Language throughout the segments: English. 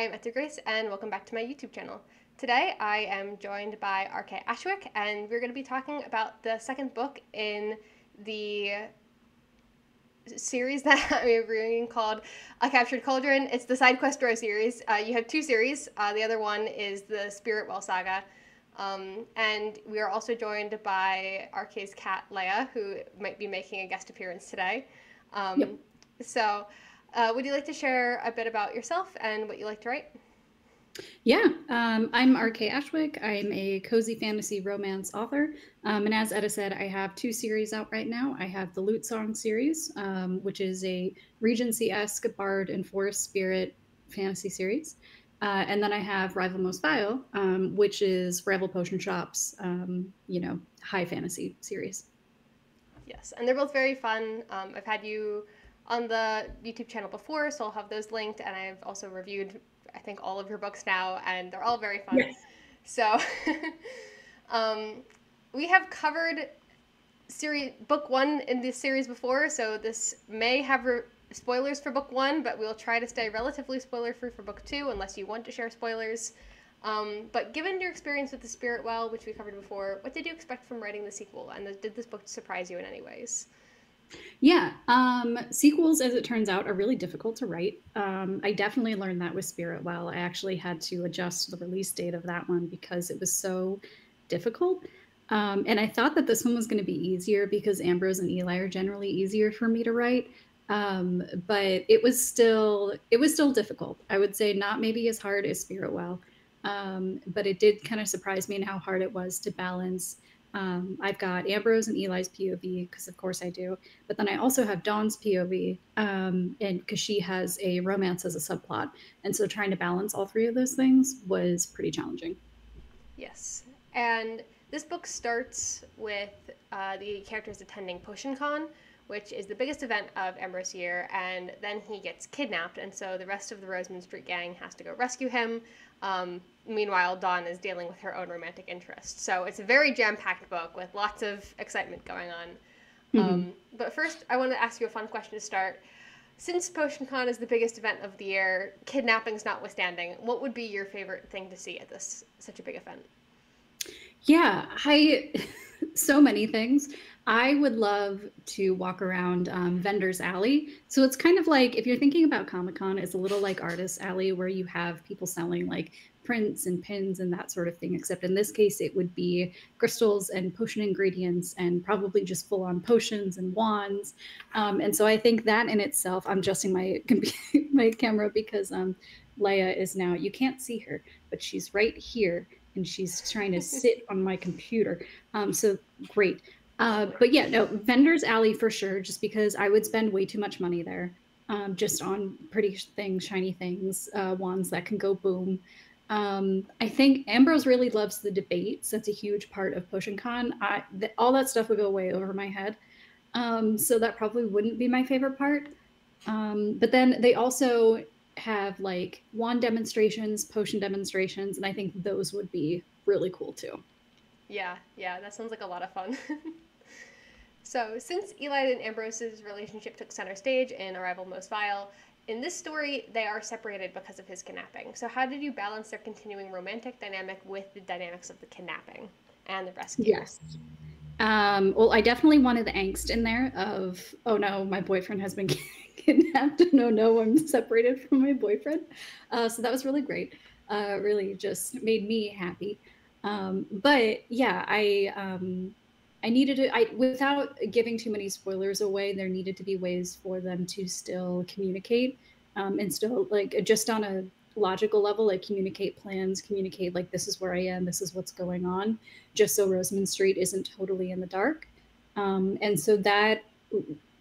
I'm Grace, and welcome back to my YouTube channel. Today I am joined by RK Ashwick, and we're going to be talking about the second book in the series that I'm reviewing called A Captured Cauldron. It's the Sidequest Row series. You have two series. The other one is the Spirit Well saga. And we are also joined by RK's cat, Leia, who might be making a guest appearance today. Yep. So, would you like to share a bit about yourself and what you like to write? Yeah, I'm RK Ashwick. I'm a cozy fantasy romance author. And as Etta said, I have two series out right now. I have the Lute Song series, which is a Regency-esque bard and forest spirit fantasy series. And then I have Rival Most Vile, which is Rival Potion Shop's, high fantasy series. Yes, and they're both very fun. I've had you on the YouTube channel before, so I'll have those linked, and I've also reviewed, I think, all of your books now, and they're all very fun. Yes. So, um, we have covered book one in this series before, so this may have spoilers for book one, but we'll try to stay relatively spoiler free for book two, unless you want to share spoilers. But given your experience with the Spirit Well, which we covered before, what did you expect from writing the sequel, and did this book surprise you in any ways? Yeah, sequels, as it turns out, are really difficult to write. I definitely learned that with Spirit Well. I actually had to adjust the release date of that one because it was so difficult. And I thought that this one was going to be easier because Ambrose and Eli are generally easier for me to write. But it was still difficult. I would say not maybe as hard as Spirit Well, but it did kind of surprise me in how hard it was to balance. I've got Ambrose and Eli's POV because, of course, I do. But then I also have Dawn's POV, and because she has a romance as a subplot, and so trying to balance all three of those things was pretty challenging. Yes. And this book starts with the characters attending PotionCon, which is the biggest event of Ambrose year, and then he gets kidnapped, and so the rest of the Rosamund Street gang has to go rescue him. Meanwhile, Dawn is dealing with her own romantic interest. So it's a very jam-packed book with lots of excitement going on. Mhm. But first, I want to ask you a fun question to start. Since PotionCon is the biggest event of the year, kidnappings notwithstanding, what would be your favorite thing to see at this such a big event? Yeah, I so many things. I would love to walk around Vendor's Alley. So it's kind of like if you're thinking about Comic Con, it's a little like Artist Alley where you have people selling like prints and pins and that sort of thing. Except in this case, it would be crystals and potion ingredients and probably just full on potions and wands. And so I think that in itself, I'm adjusting my my camera because Leia is now, you can't see her, but she's right here and she's trying to sit on my computer. So great. But yeah, no, Vendor's Alley for sure, just because I would spend way too much money there, just on pretty things, shiny things, wands that can go boom. I think Ambrose really loves the debates. That's a huge part of PotionCon. All that stuff would go way over my head. So that probably wouldn't be my favorite part. But then they also have like wand demonstrations, potion demonstrations, and I think those would be really cool too. Yeah, yeah, that sounds like a lot of fun. So, since Eli and Ambrose's relationship took center stage in Arrival Most Vile, in this story, they are separated because of his kidnapping. So, how did you balance their continuing romantic dynamic with the dynamics of the kidnapping and the rescue? Yes. Well, I definitely wanted the angst in there of, oh no, my boyfriend has been kidnapped. No, no, I'm separated from my boyfriend. So that was really great. Really just made me happy. But yeah, I needed to, without giving too many spoilers away, there needed to be ways for them to still communicate, and still like just on a logical level, like communicate plans, communicate like this is where I am, this is what's going on, just so Rosamund Street isn't totally in the dark. And so that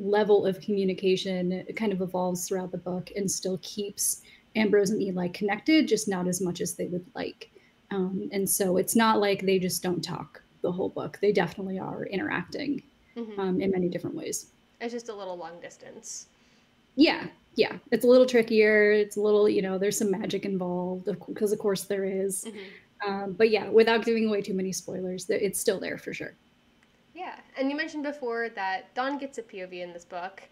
level of communication kind of evolves throughout the book and still keeps Ambrose and Eli connected, just not as much as they would like. And so it's not like they just don't talk the whole book. They definitely are interacting Mm-hmm. in many different ways. It's just a little long distance. Yeah, yeah. It's a little trickier. It's a little, there's some magic involved, because of course there is. Mm-hmm. But yeah, without giving away too many spoilers, it's still there for sure. Yeah, and you mentioned before that Dawn gets a POV in this book.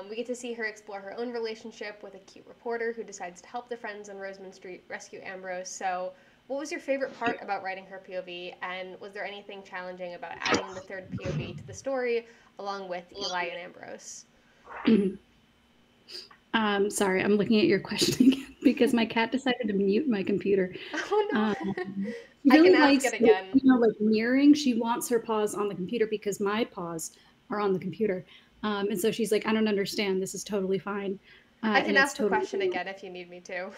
We get to see her explore her own relationship with a cute reporter who decides to help the friends on Rosamund Street rescue Ambrose. So, what was your favorite part about writing her POV, and was there anything challenging about adding the third POV to the story along with Eli and Ambrose? Mhm. Sorry, I'm looking at your question again because my cat decided to mute my computer. Oh no. She I can really ask likes, it again. like mirroring. She wants her paws on the computer because my paws are on the computer. And so she's like, I don't understand. This is totally fine. I And can it's ask the totally question again if you need me to.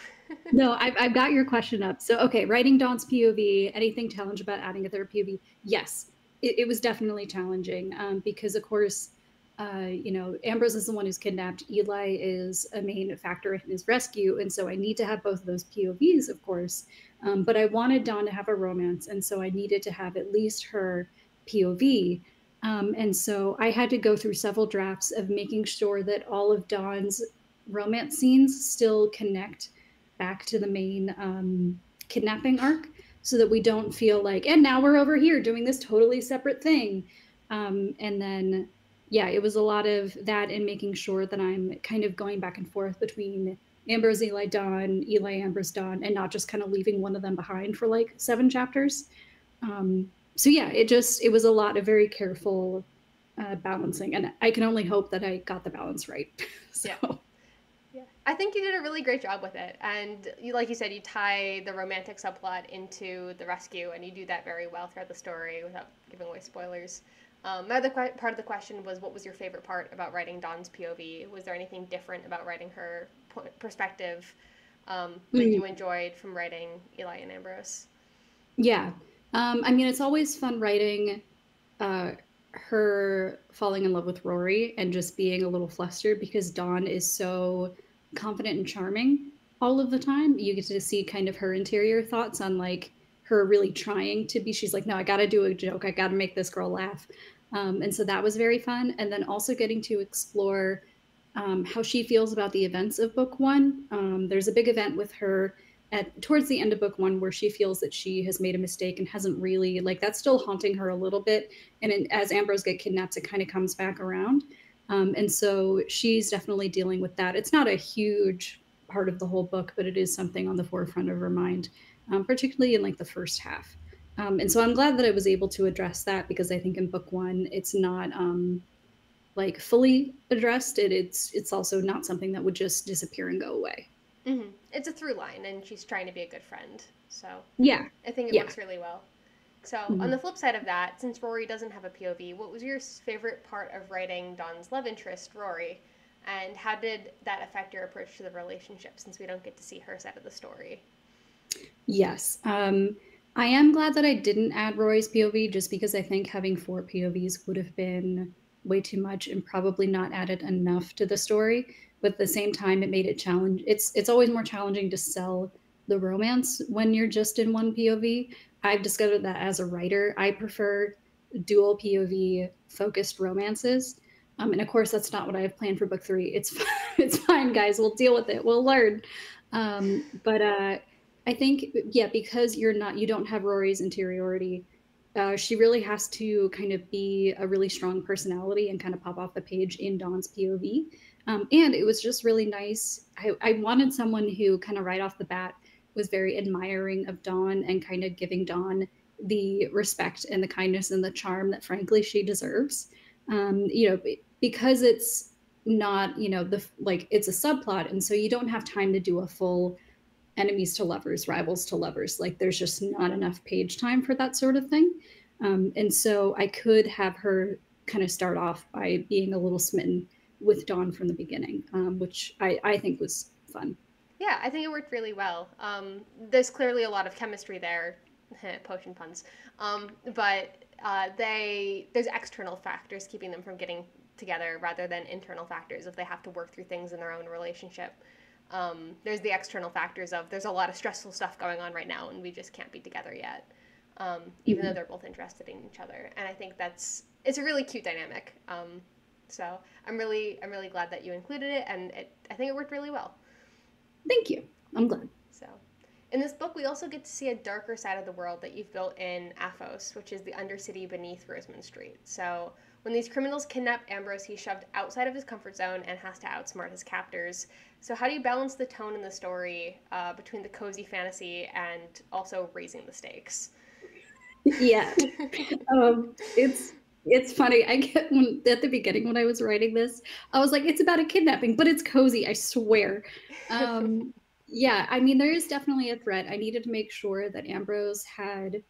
no, I've got your question up. So, okay, writing Dawn's POV, anything challenge about adding a third POV? Yes, it was definitely challenging because, of course, Ambrose is the one who's kidnapped. Eli is a main factor in his rescue. And so I need to have both of those POVs, of course. But I wanted Dawn to have a romance. And so I needed to have at least her POV. And so I had to go through several drafts of making sure that all of Dawn's romance scenes still connect back to the main kidnapping arc so that we don't feel like, and now we're over here doing this totally separate thing. And then, yeah, it was a lot of that and making sure that I'm kind of going back and forth between Ambrose, Eli, Dawn, Eli, Ambrose, Dawn, and not just kind of leaving one of them behind for like 7 chapters. So yeah, it was a lot of very careful balancing, and I can only hope that I got the balance right. So. Yeah. Yeah. I think you did a really great job with it. And you, like you said, you tie the romantic subplot into the rescue, and you do that very well throughout the story without giving away spoilers. My other part of the question was, what was your favorite part about writing Dawn's POV? Was there anything different about writing her perspective that you enjoyed from writing Eli and Ambrose? Yeah. I mean, it's always fun writing her falling in love with Rory and just being a little flustered because Dawn is so confident and charming all of the time. You get to see kind of her interior thoughts on like her really trying to be. She's like, no, I got to do a joke. I got to make this girl laugh. And so that was very fun. And then also getting to explore how she feels about the events of book 1. There's a big event with her towards the end of book 1 where she feels that she has made a mistake and hasn't really, like, that's still haunting her a little bit. And as Ambrose gets kidnapped, it kind of comes back around. And so she's definitely dealing with that. It's not a huge part of the whole book, but it is something on the forefront of her mind, particularly in like the first half. And so I'm glad that I was able to address that because I think in book 1 it's not like fully addressed. It's also not something that would just disappear and go away. Mm-hmm. It's a through line, and she's trying to be a good friend. So Yeah. I think it Yeah. works really well. So, on Mm-hmm. the flip side of that, since Rory doesn't have a POV, what was your favorite part of writing Dawn's love interest, Rory? And how did that affect your approach to the relationship since we don't get to see her side of the story? Yes. I am glad that I didn't add Roy's POV just because I think having 4 POVs would have been way too much and probably not added enough to the story. But at the same time, it made it challenge. It's always more challenging to sell the romance when you're just in one POV. I've discovered that as a writer, I prefer dual POV focused romances. And of course, that's not what I have planned for book 3. It's fine, guys. We'll deal with it. We'll learn. But I think, yeah, because you don't have Rory's interiority, she really has to kind of be a really strong personality and kind of pop off the page in Dawn's POV. And it was just really nice. I wanted someone who kind of right off the bat was very admiring of Dawn and kind of giving Dawn the respect and the kindness and the charm that frankly she deserves. Because it's not, it's a subplot. And so you don't have time to do a full enemies to lovers, rivals to lovers. Like there's just not enough page time for that sort of thing. And so I could have her kind of start off by being a little smitten with Dawn from the beginning, which I think was fun. Yeah, I think it worked really well. There's clearly a lot of chemistry there, potion puns, but there's external factors keeping them from getting together rather than internal factors if they have to work through things in their own relationship. There's the external factors of there's a lot of stressful stuff going on right now and we just can't be together yet, even though they're both interested in each other. And I think it's a really cute dynamic. So I'm really glad that you included it, and I think it worked really well. Thank you. I'm glad. So, in this book, we also get to see a darker side of the world that you've built in Aphos, which is the undercity beneath Rosamund Street. So, When these criminals kidnap Ambrose, he's shoved outside of his comfort zone and has to outsmart his captors. So how do you balance the tone in the story between the cozy fantasy and also raising the stakes? Yeah. It's funny. I get at the beginning when I was writing this, I was like, it's about a kidnapping, but it's cozy, I swear. Yeah, I mean, there is definitely a threat. I needed to make sure that Ambrose had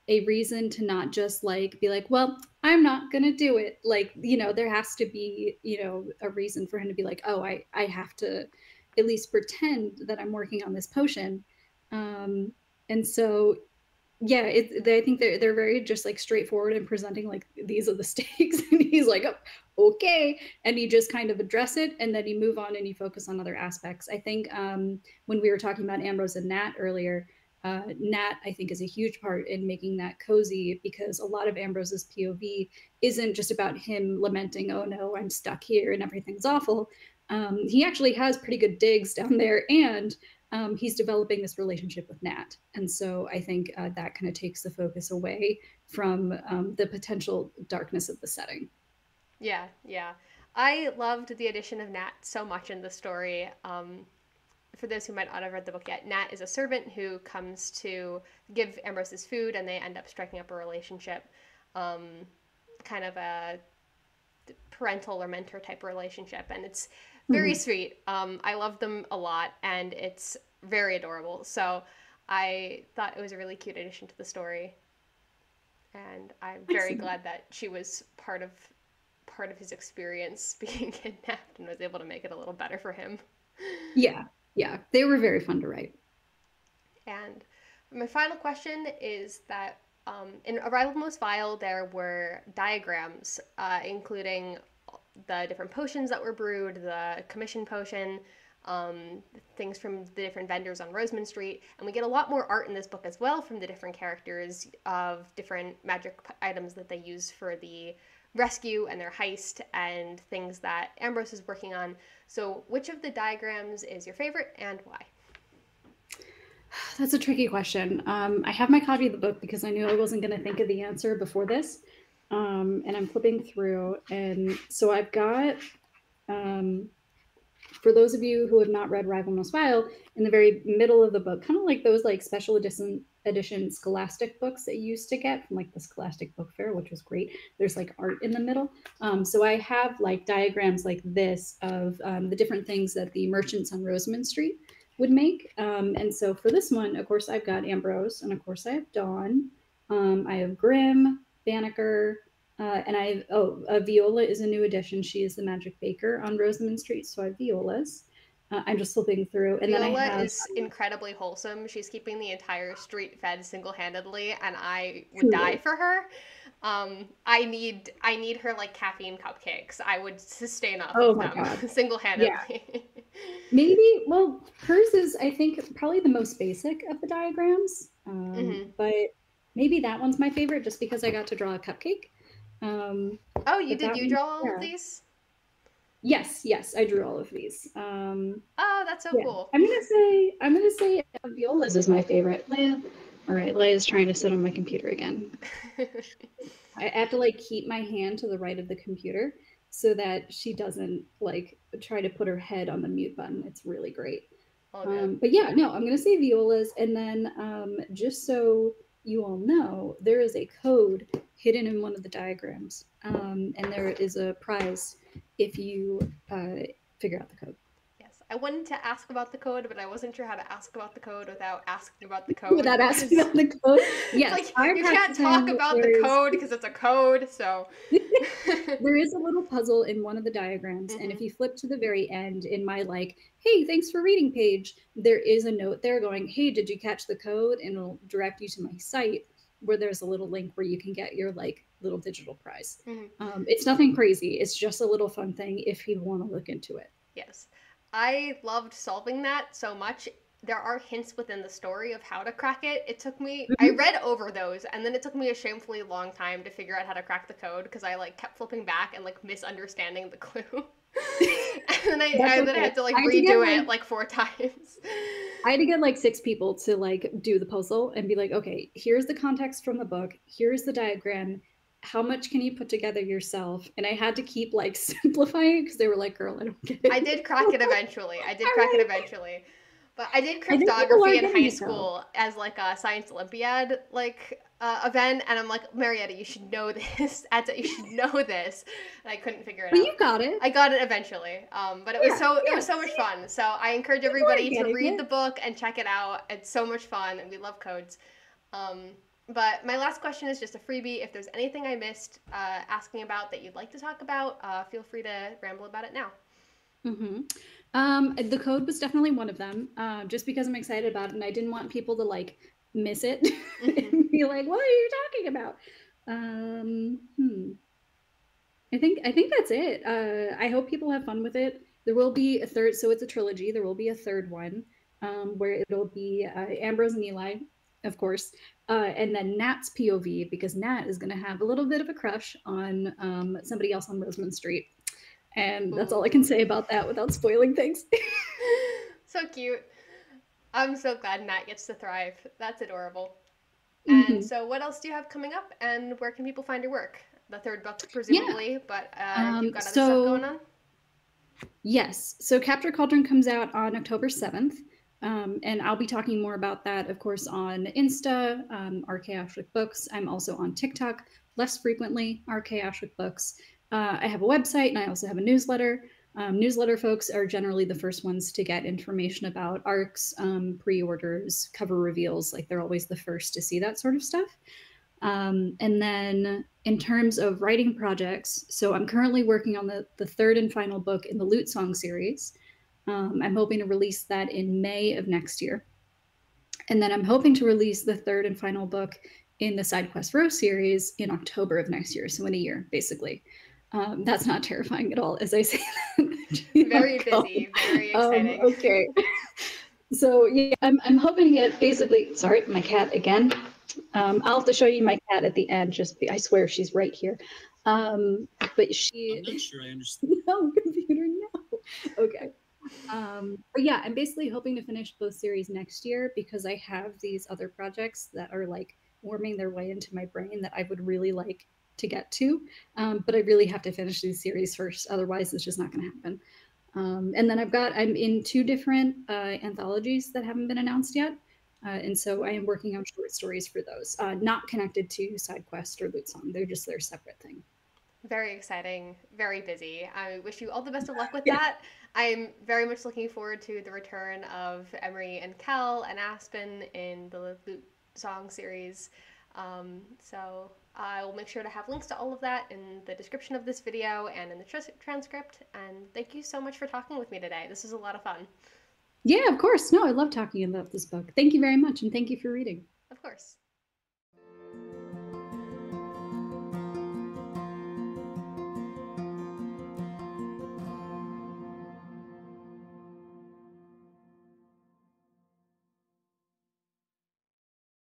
a reason to not just like be like, well, I'm not gonna do it. Like, there has to be, a reason for him to be like, oh, I have to at least pretend that I'm working on this potion. And so yeah, I think they're very just like straightforward and presenting like these are the stakes, and he's like, oh, okay, and you just kind of address it, and then you move on and you focus on other aspects. I think when we were talking about Ambrose and Nat earlier, Nat I think is a huge part in making that cozy, because a lot of Ambrose's POV isn't just about him lamenting, oh no, I'm stuck here and everything's awful. He actually has pretty good digs down there, and he's developing this relationship with Nat. And so I think that kind of takes the focus away from the potential darkness of the setting. Yeah, yeah. I loved the addition of Nat so much in the story. For those who might not have read the book yet, Nat is a servant who comes to give Ambrose his food, and they end up striking up a relationship, kind of a parental or mentor type relationship, and it's very sweet. I love them a lot, and it's very adorable. So I thought it was a really cute addition to the story, and I'm very glad that she was part of his experience being kidnapped and was able to make it a little better for him. Yeah, they were very fun to write. And my final question is that in Arrival Most Vile, there were diagrams including the different potions that were brewed, the commission potion, things from the different vendors on Rosamund Street, and we get a lot more art in this book as well from the different characters of different magic items that they use for the rescue and their heist and things that Ambrose is working on. So which of the diagrams is your favorite and why? That's a tricky question. I have my copy of the book because I knew I wasn't going to think of the answer before this. And I'm flipping through. And so I've got, for those of you who have not read Rival Most Vile, in the very middle of the book, kind of like those like special edition Scholastic books that you used to get from like the Scholastic Book Fair, which was great. There's like art in the middle. So I have like diagrams like this of the different things that the merchants on Rosamund Street would make. And so for this one, of course, I've got Ambrose, and of course I have Dawn. I have Grimm, Banneker, and I have, Viola is a new addition. She is the magic baker on Rosamund Street, so I have Viola's. I'm just flipping through. And Viola then I have, is incredibly wholesome. She's keeping the entire street fed single-handedly, and I would die for her. I need her like caffeine cupcakes. I would sustain off of them single-handedly. Yeah. Maybe, well, hers is, I think, probably the most basic of the diagrams. But maybe that one's my favorite just because I got to draw a cupcake. Oh, you did? You draw all of these? Yes, I drew all of these. Oh, that's so cool. I'm gonna say Viola's is my favorite. Leia. All right, Leia's trying to sit on my computer again. I have to like keep my hand to the right of the computer so that she doesn't like try to put her head on the mute button. It's really great. But yeah, no, I'm gonna say Viola's, and then just so you all know, there is a code hidden in one of the diagrams, and there is a prize if you figure out the code. Yes, I wanted to ask about the code, but I wasn't sure how to ask about the code without asking about the code. Without asking about the code? Yes. Like, you can't talk about the code because it's a code, so. There is a little puzzle in one of the diagrams, and if you flip to the very end in my like, hey, thanks for reading page, there is a note there going, hey, did you catch the code? And it'll direct you to my site where there's a little link where you can get your like little digital prize. It's nothing crazy. It's just a little fun thing if you want to look into it. Yes. I loved solving that so much. There are hints within the story of how to crack it. It took me, I read over those, and then it took me a shamefully long time to figure out how to crack the code because I like kept flipping back and like misunderstanding the clue. And then I had to like redo it like 4 times. I had to get like 6 people to like do the puzzle and be like, okay, here's the context from the book, here's the diagram, how much can you put together yourself? And I had to keep like simplifying because they were like, girl, I don't get it. I did crack it eventually. But I did I think people are cryptography in getting high it though. school as like a science Olympiad event, and I'm like, Marietta, you should know this. You should know this. And I couldn't figure it But out. you got it. I got it eventually. But it was so much fun. So I encourage People are everybody to getting read it. the book and check it out. It's so much fun, and we love codes. But my last question is just a freebie. If there's anything I missed asking about that you'd like to talk about, feel free to ramble about it now. The code was definitely one of them, just because I'm excited about it and I didn't want people to like miss it and be like, what are you talking about? I think that's it. I hope people have fun with it. There will be a third, so it's a trilogy. There will be a third one where it'll be Ambrose and Eli, of course, and then Nat's POV, because Nat is going to have a little bit of a crush on somebody else on Rosamund Street. And that's all I can say about that without spoiling things. So cute. I'm so glad Nat gets to thrive. That's adorable. Mm-hmm. And so what else do you have coming up, and where can people find your work? The third book, presumably, but you've got other stuff going on? Yes. So Captured Cauldron comes out on October 7th. And I'll be talking more about that, of course, on Insta, RK Ashwick Books. I'm also on TikTok, less frequently, RK Ashwick Books. I have a website and I also have a newsletter. Newsletter folks are generally the first ones to get information about ARCs, pre-orders, cover reveals. Like they're always the first to see that sort of stuff. And then in terms of writing projects, so I'm currently working on the third and final book in the Lute Song series. I'm hoping to release that in May of next year. And then I'm hoping to release the third and final book in the Sidequest Row series in October of next year, so in a year, basically. That's not terrifying at all, as I say that. Very busy, very exciting. Okay. So yeah, I'm hoping to get basically, sorry, my cat again. I'll have to show you my cat at the end, I swear she's right here. But she... I'm not sure I understand. No, computer, no. Okay. But yeah, I'm basically hoping to finish both series next year because I have these other projects that are like worming their way into my brain that I would really like to get to. But I really have to finish these series first. Otherwise, it's just not going to happen. And then I'm in 2 different anthologies that haven't been announced yet. And so I am working on short stories for those, not connected to Sidequest or Lute Song. They're just their separate thing. Very exciting, very busy. I wish you all the best of luck with that. I'm very much looking forward to the return of Emery and Kel and Aspen in the Lute Song series. So I will make sure to have links to all of that in the description of this video and in the transcript. And thank you so much for talking with me today. This was a lot of fun. Yeah, of course. No, I love talking about this book. Thank you very much, and thank you for reading. Of course.